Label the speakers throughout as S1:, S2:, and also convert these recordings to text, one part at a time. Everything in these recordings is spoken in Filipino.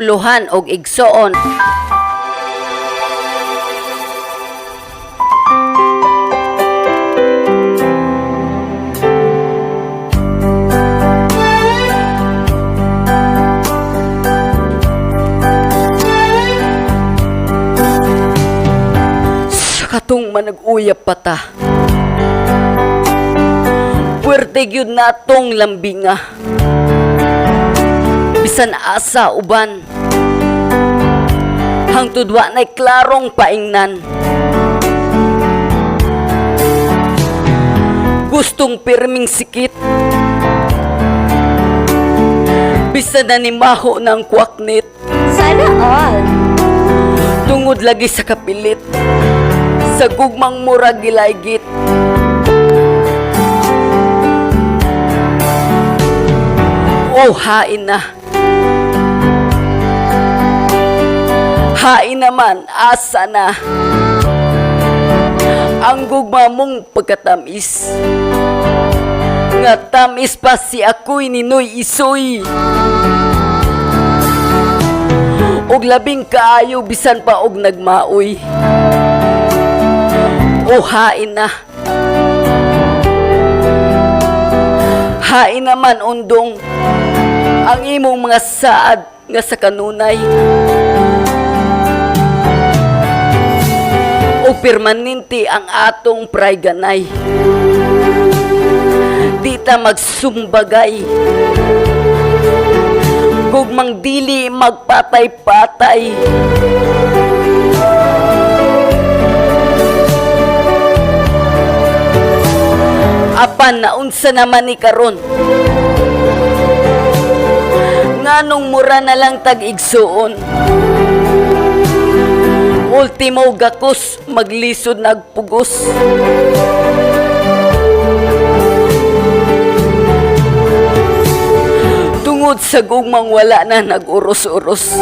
S1: Luhan og igsoon. Sa katong manag-uyap pa ta. Puwerte gyud natong lambinga. Bisan asa uban. Hangtod wa nay klarong paingnan. Gustong pirming sikit. Bisan na nimaho ng kwaknit.
S2: Sana all.
S1: Tungod lagi sa kapilit. Sa gugmang murag gilaygit. Oh, hain na. Hain naman, asa na. Ang gugma mong pagkatamis. Nga tamis pa si ako'y ninoy isoy. Og labing kaayo bisan pa og nagmaoy. Oh, hain na. Hain naman undong ang imong mga saad nga sa kanunay. O permanente ang atong prayganay. Di ta magsumbagay. Gugmang dili magpatay-patay. Apan naunsa naman ni karon. Nganong mura na lang tag-igsuon. Ultimo gakos maglisod nagpugos. Tungod sa gugmang wala na nag-uros-uros.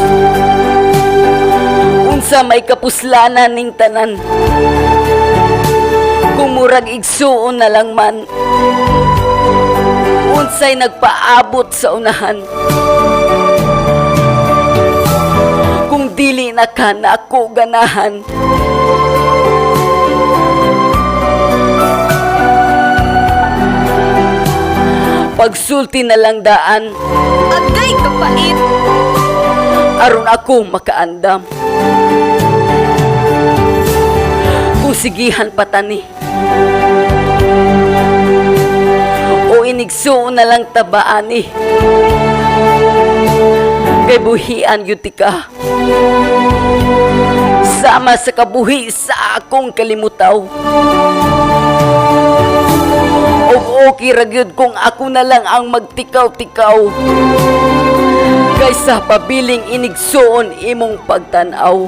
S1: Unsa may kapuslanan ning tanan. Kung murag igsuon na lang man. Unsay nagpaabot sa unahan. Kung dili na ka na ako ganahan. Pagsulti na lang daan.
S2: Agay kapait.
S1: Aron ako makaandam. Kung sigihan patani. O inigsuon na lang tabaani. Kay buhian yuti ka. Sama sa kabuhi sa akong kalimutaw. O okay ragyod kung ako na lang ang magtikaw-tikaw. Kaysa pabiling inigsuon imong pagtanaw.